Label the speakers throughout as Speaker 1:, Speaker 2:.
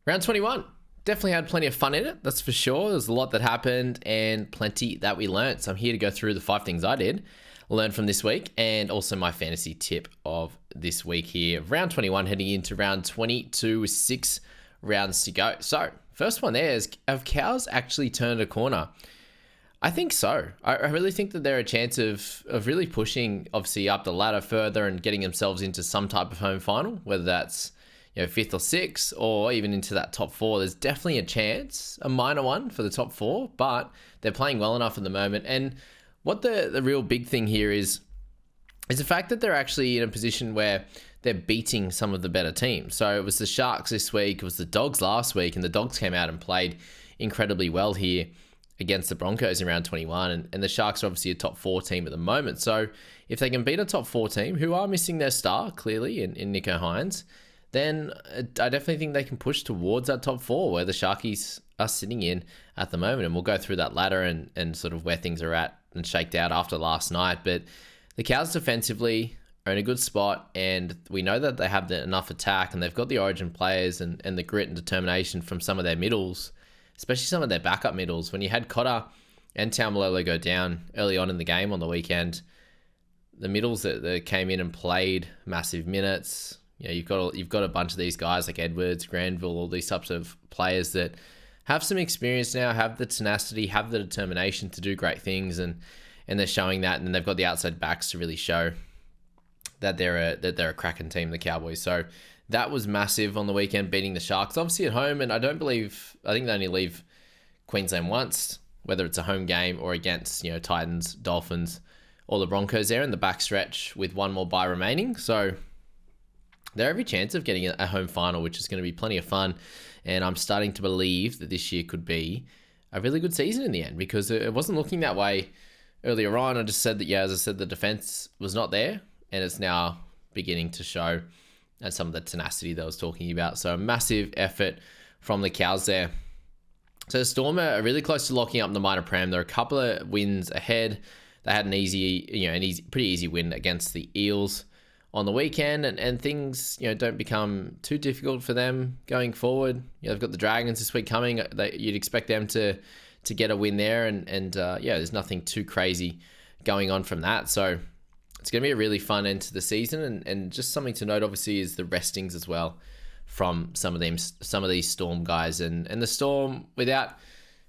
Speaker 1: Round 21. Definitely had plenty of fun in it, that's for sure. There's a lot that happened and plenty that we learned. So I'm here to go through the 5 things I did, learn from this week, and also my fantasy tip of this week here. Round 21 heading into round 22 with 6 rounds to go. So first one there is, have cows actually turned a corner? I think so. I really think that they're a chance of really pushing, obviously, up the ladder further and getting themselves into some type of home final, whether that's 5th or 6th, or even into that top 4. There's definitely a chance, a minor one for the top 4, but they're playing well enough at the moment. And what the real big thing here is the fact that they're actually in a position where they're beating some of the better teams. So it was the Sharks this week, it was the Dogs last week, and the Dogs came out and played incredibly well here against the Broncos in round 21, and the Sharks are obviously a top 4 team at the moment. So if they can beat a top 4 team, who are missing their star, clearly, in Nico Hines, then I definitely think they can push towards that top 4 where the Sharkies are sitting in at the moment. And we'll go through that ladder and sort of where things are at and shaked out after last night. But the Cows defensively are in a good spot, and we know that they have enough attack, and they've got the origin players and the grit and determination from some of their middles, especially some of their backup middles. When you had Cotter and Taumalolo go down early on in the game on the weekend, the middles that came in and played massive minutes. You've got a bunch of these guys like Edwards, Granville, all these types of players that have some experience now, have the tenacity, have the determination to do great things, and they're showing that. And they've got the outside backs to really show that they're a cracking team, the Cowboys. So that was massive on the weekend, beating the Sharks, obviously at home. And I think they only leave Queensland once, whether it's a home game or against Titans, Dolphins, or the Broncos there in the backstretch with one more bye remaining. So they have every chance of getting a home final, which is going to be plenty of fun. And I'm starting to believe that this year could be a really good season in the end, because it wasn't looking that way earlier on. I just said that, as I said, the defense was not there, and it's now beginning to show and some of the tenacity that I was talking about. So a massive effort from the Cows there. So the Storm are really close to locking up the minor Prem. They're a couple of wins ahead. They had pretty easy win against the Eels on the weekend, and things don't become too difficult for them going forward. They've got the Dragons this week coming. You'd expect them to get a win there, and there's nothing too crazy going on from that. So it's going to be a really fun end to the season, and just something to note obviously is the restings as well from some of these Storm guys, and the Storm, without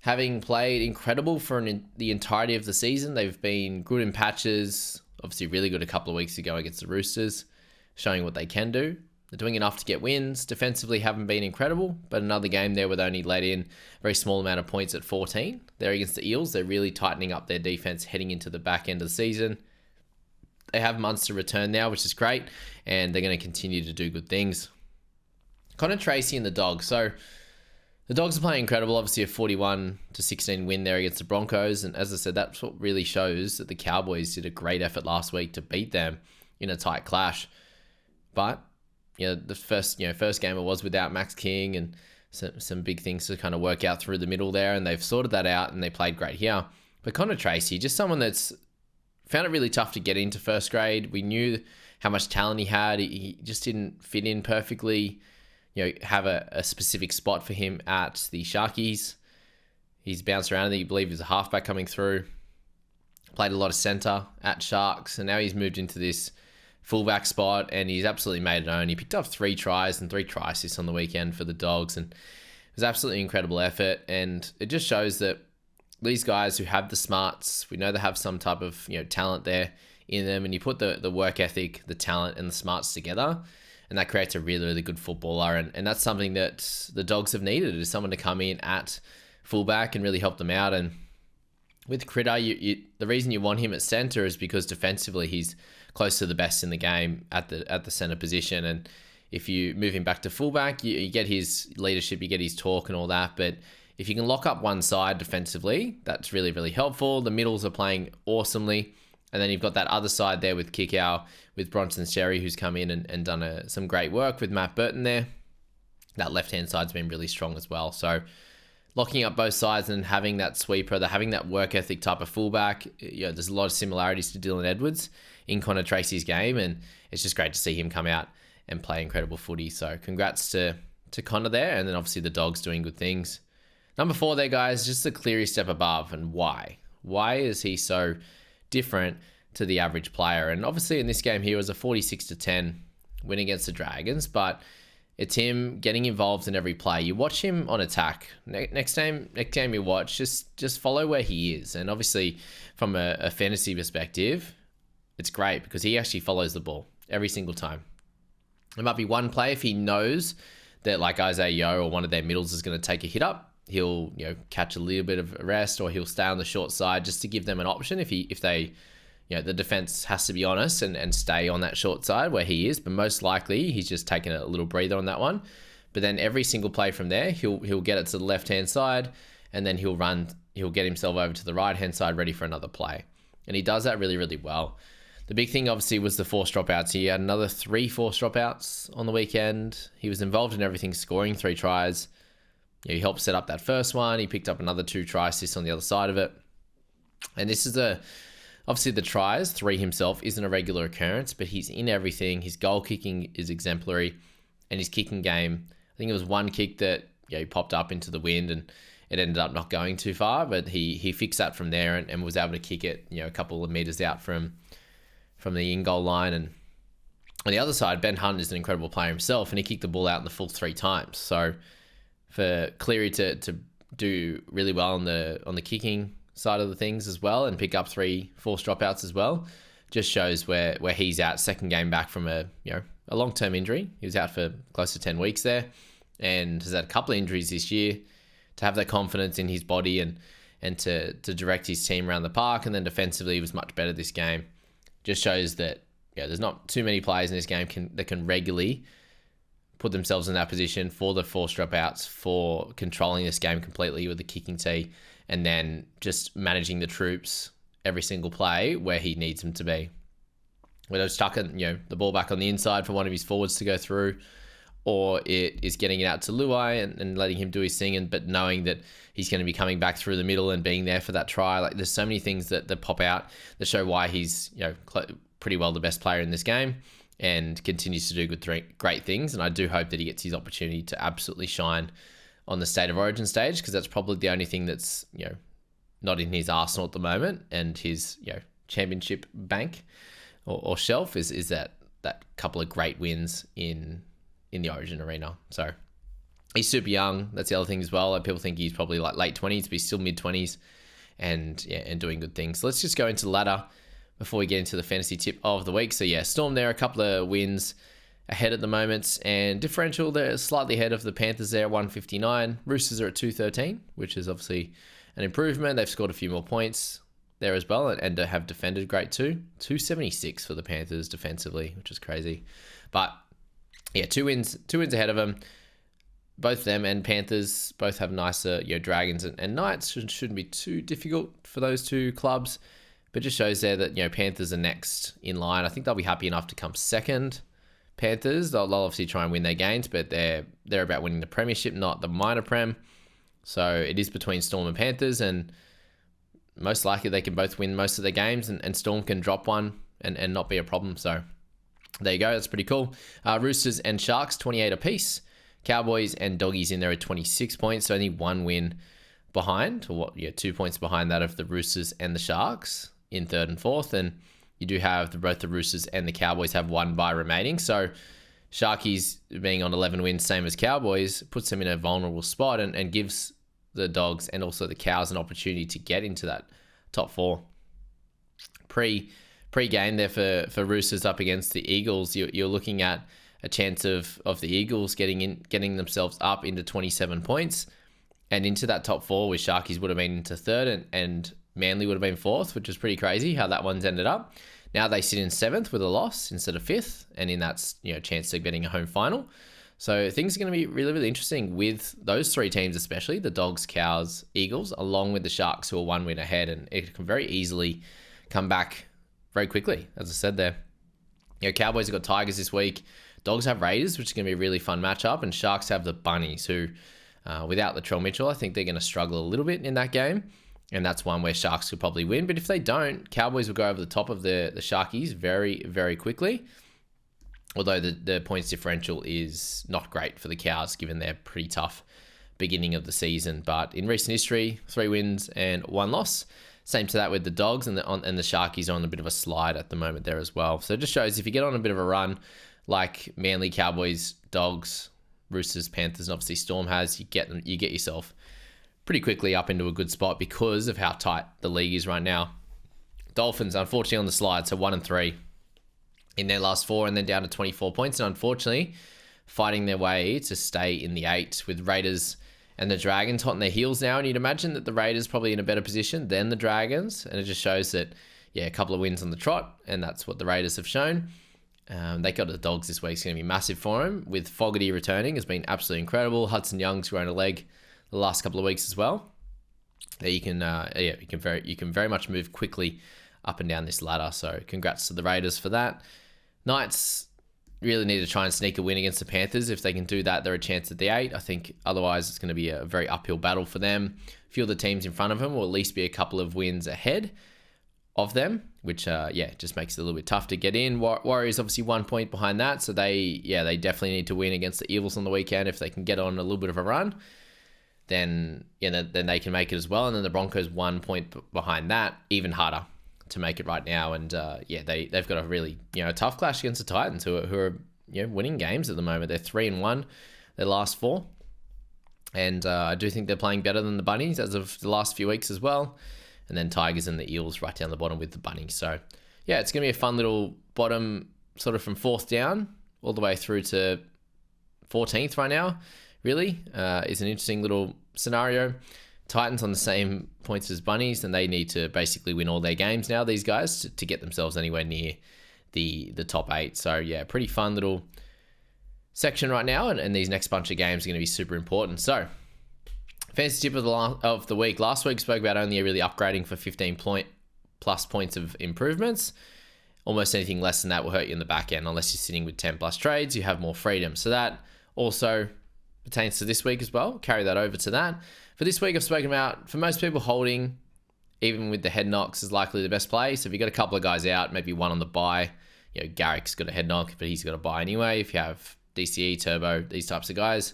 Speaker 1: having played incredible for the entirety of the season, they've been good in patches. Obviously really good a couple of weeks ago against the Roosters, showing what they can do. They're doing enough to get wins. Defensively haven't been incredible, but another game there where they only let in a very small amount of points at 14. They're against the Eels. They're really tightening up their defense heading into the back end of the season. They have months to return now, which is great, and they're going to continue to do good things. Connor Tracy and the Dogs. So the Dogs are playing incredible. Obviously a 41-16 win there against the Broncos. And as I said, that's what really shows that the Cowboys did a great effort last week to beat them in a tight clash. But, the first game it was without Max King, and some big things to kind of work out through the middle there. And they've sorted that out, and they played great here. But Connor Tracy, just someone that's found it really tough to get into first grade. We knew how much talent he had. He just didn't fit in perfectly. Have a specific spot for him at the Sharkies. He's bounced around. I believe he's a halfback coming through. Played a lot of centre at Sharks, and now he's moved into this fullback spot, and he's absolutely made it own. He picked up 3 tries and 3 try assists on the weekend for the Dogs, and it was absolutely incredible effort. And it just shows that these guys who have the smarts, we know they have some type of talent there in them, and you put the work ethic, the talent, and the smarts together, and that creates a really, really good footballer. And that's something that the Dogs have needed, is someone to come in at fullback and really help them out. And with Critter, the reason you want him at centre is because defensively he's close to the best in the game at the centre position. And if you move him back to fullback, you get his leadership, you get his talk and all that. But if you can lock up one side defensively, that's really, really helpful. The middles are playing awesomely. And then you've got that other side there with Kickow, with Bronson Sherry, who's come in and done some great work with Matt Burton there. That left-hand side's been really strong as well. So locking up both sides and having that sweeper, having that work ethic type of fullback, there's a lot of similarities to Dylan Edwards in Connor Tracy's game, and it's just great to see him come out and play incredible footy. So congrats to to Connor there. And then obviously the Dogs doing good things. Number 4 there, guys, just a Cleary step above. And why? Why is he so different to the average player? And obviously in this game here was a 46-10 win against the Dragons, but it's him getting involved in every play. You watch him on attack. Next game you watch, just follow where he is. And obviously from a fantasy perspective, it's great because he actually follows the ball every single time. There might be one play if he knows that like Isaiah Yeo or one of their middles is going to take a hit up, he'll catch a little bit of a rest, or he'll stay on the short side just to give them an option if they the defense has to be honest and stay on that short side where he is. But most likely he's just taking a little breather on that one. But then every single play from there, he'll get it to the left hand side, and then he'll get himself over to the right hand side ready for another play. And he does that really, really well. The big thing obviously was the forced dropouts. He had another 3 forced dropouts on the weekend. He was involved in everything, scoring 3 tries. He helped set up that first one. He picked up another 2 try assists on the other side of it. And this is obviously the tries, 3 himself, isn't a regular occurrence, but he's in everything. His goal kicking is exemplary, and his kicking game, I think it was one kick that he popped up into the wind and it ended up not going too far, but he fixed that from there and was able to kick it a couple of meters out from the in-goal line. And on the other side, Ben Hunt is an incredible player himself, and he kicked the ball out in the full 3 times. So for Cleary to do really well on the kicking side of the things as well and pick up 3 forced dropouts as well, just shows where he's at. Second game back from a long-term injury. He was out for close to 10 weeks there and has had a couple of injuries this year. To have that confidence in his body and to direct his team around the park, and then defensively he was much better this game. Just shows that there's not too many players in this game that can regularly put themselves in that position for the forced dropouts, for controlling this game completely with the kicking tee, and then just managing the troops every single play where he needs them to be. Whether it's tucking the ball back on the inside for one of his forwards to go through, or it is getting it out to Luai and letting him do his thing, but knowing that he's going to be coming back through the middle and being there for that try. Like, there's so many things that pop out that show why he's pretty well the best player in this game and continues to do great things. And I do hope that he gets his opportunity to absolutely shine on the State of Origin stage, because that's probably the only thing that's not in his arsenal at the moment, and his championship bank or shelf is that couple of great wins in the Origin arena. So he's super young. That's the other thing as well. Like, people think he's probably like late 20s, but he's still mid 20s and doing good things. So let's just go into the ladder before we get into the fantasy tip of the week. So Storm there, a couple of wins ahead at the moment, and differential they're slightly ahead of the Panthers there at 159. Roosters are at 213, which is obviously an improvement. They've scored a few more points there as well and have defended great too. 276 for the Panthers defensively, which is crazy. But 2 wins ahead of them. Both them and Panthers both have nicer Dragons and Knights. Shouldn't be too difficult for those 2 clubs, but just shows there that Panthers are next in line. I think they'll be happy enough to come second. Panthers, they'll obviously try and win their games, but they're about winning the premiership, not the minor prem. So it is between Storm and Panthers, and most likely they can both win most of their games, and Storm can drop one and not be a problem. So there you go. That's pretty cool. Roosters and Sharks, 28 apiece. Cowboys and Doggies in there at 26 points. So only 1 win behind, 2 points behind that of the Roosters and the Sharks in 3rd and 4th. And you do have both the Roosters and the Cowboys have 1 bye remaining. So Sharkies being on 11 wins, same as Cowboys, puts them in a vulnerable spot and gives the Dogs and also the Cows an opportunity to get into that top 4. Pre-game there for Roosters up against the Eagles, you're looking at a chance of the Eagles getting themselves up into 27 points and into that top 4, where Sharkies would have been into 3rd and Manly would have been 4th, which is pretty crazy how that one's ended up. Now they sit in 7th with a loss instead of 5th, and in that chance of getting a home final. So things are going to be really, really interesting with those 3 teams, especially the Dogs, Cows, Eagles, along with the Sharks, who are 1 win ahead, and it can very easily come back very quickly, as I said there. Cowboys have got Tigers this week. Dogs have Raiders, which is going to be a really fun matchup, and Sharks have the Bunnies, who, without Latrell Mitchell, I think they're going to struggle a little bit in that game, and that's one where Sharks could probably win. But if they don't, Cowboys will go over the top of the Sharkies very, very quickly. although the points differential is not great for the Cows, given their pretty tough beginning of the season. But in recent history, 3 wins and 1 loss. Same to that with the Dogs, and the Sharkies are on a bit of a slide at the moment there as well. So it just shows if you get on a bit of a run, like Manly, Cowboys, Dogs, Roosters, Panthers, and obviously Storm has, you get yourself pretty quickly up into a good spot because of how tight the league is right now. Dolphins, unfortunately, on the slide, so 1-3 in their last 4, and then down to 24 points, and unfortunately fighting their way to stay in the 8, with Raiders and the Dragons hot on their heels now. And you'd imagine that the Raiders probably in a better position than the Dragons, and it just shows that, yeah, a couple of wins on the trot, and that's what the Raiders have shown. They got the Dogs this week. It's going to be massive for them. With Fogarty returning, has been absolutely incredible. Hudson Young's grown a leg the last couple of weeks as well. There you can very much move quickly up and down this ladder. So congrats to the Raiders for that. Knights really need to try and sneak a win against the Panthers. If they can do that, they're a chance at the 8. I think otherwise it's going to be a very uphill battle for them. A few of the teams in front of them will at least be a couple of wins ahead of them, which just makes it a little bit tough to get in. Warriors obviously 1 point behind that, so they definitely need to win against the Eagles on the weekend. If they can get on a little bit of a run, then they can make it as well. And then the Broncos 1 point behind that, even harder to make it right now. And they've got a really tough clash against the Titans, who are winning games at the moment. They're 3-1 their last 4, and I do think they're playing better than the Bunnies as of the last few weeks as well. And then Tigers and the Eels right down the bottom with the Bunnies. So yeah, it's going to be a fun little bottom, sort of from 4th down all the way through to 14th right now. Really, is an interesting little scenario. Titans on the same points as Bunnies, and they need to basically win all their games now, these guys, to get themselves anywhere near the top 8. So yeah, pretty fun little section right now, and these next bunch of games are going to be super important. So fantasy tip of the week. Last week spoke about only really upgrading for 15 plus points of improvements. Almost anything less than that will hurt you in the back end, unless you're sitting with 10 plus trades. You have more freedom. So that also pertains to this week as well. Carry that over to that. For this week, I've spoken about, for most people, holding, even with the head knocks, is likely the best play. So if you've got a couple of guys out, maybe one on the bye, Garrick's got a head knock, but he's got a bye anyway. If you have DCE, Turbo, these types of guys,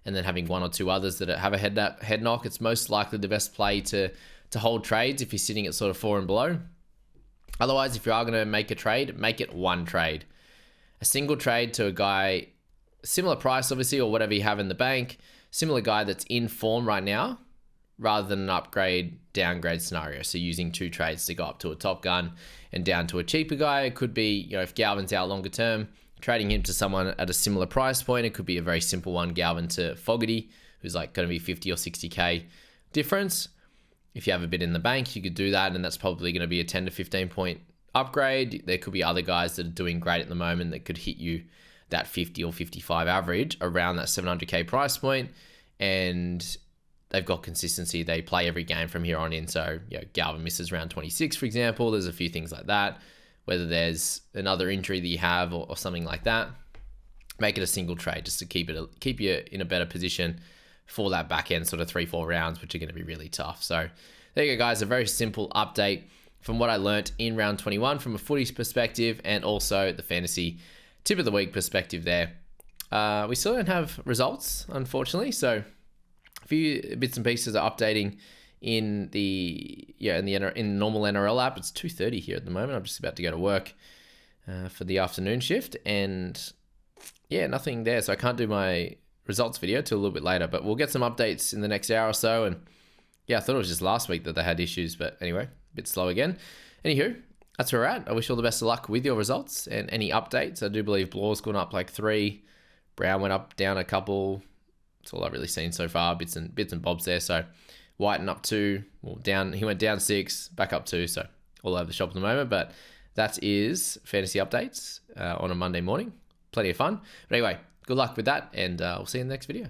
Speaker 1: and then having 1 or 2 others that have a head knock, it's most likely the best play to hold trades if you're sitting at sort of 4 and below. Otherwise, if you are going to make a trade, make it 1 trade. A single trade to a guy, similar price obviously, or whatever you have in the bank, similar guy that's in form right now, rather than an upgrade, downgrade scenario. So using 2 trades to go up to a top gun and down to a cheaper guy. It could be, if Galvin's out longer term, trading him to someone at a similar price point. It could be a very simple one, Galvin to Fogarty, who's like going to be 50 or 60k difference. If you have a bit in the bank, you could do that, and that's probably going to be a 10 to 15 point upgrade. There could be other guys that are doing great at the moment that could hit you that 50 or 55 average around that 700k price point, and they've got consistency. They play every game from here on in. So Galvin misses round 26, for example. There's a few things like that. Whether there's another injury that you have or something like that, make it a single trade just to keep you in a better position for that back end sort of 3-4 rounds, which are going to be really tough. So there you go, guys. A very simple update from what I learnt in round 21 from a footy perspective, and also the fantasy tip of the week perspective there. We still don't have results, unfortunately. So a few bits and pieces are updating in the normal NRL app. It's 2:30 here at the moment. I'm just about to go to work for the afternoon shift, and nothing there. So I can't do my results video till a little bit later, but we'll get some updates in the next hour or so. And I thought it was just last week that they had issues, but anyway, a bit slow again. Anywho, that's where we're at. I wish you all the best of luck with your results and any updates. I do believe Blaw's gone up like 3, Brown went up, down a couple. That's all I've really seen so far. Bits and bobs there. So Whiten up 2, down. He went down 6, back up 2. So all over the shop at the moment. But that is fantasy updates on a Monday morning. Plenty of fun. But anyway, good luck with that, and we'll see you in the next video.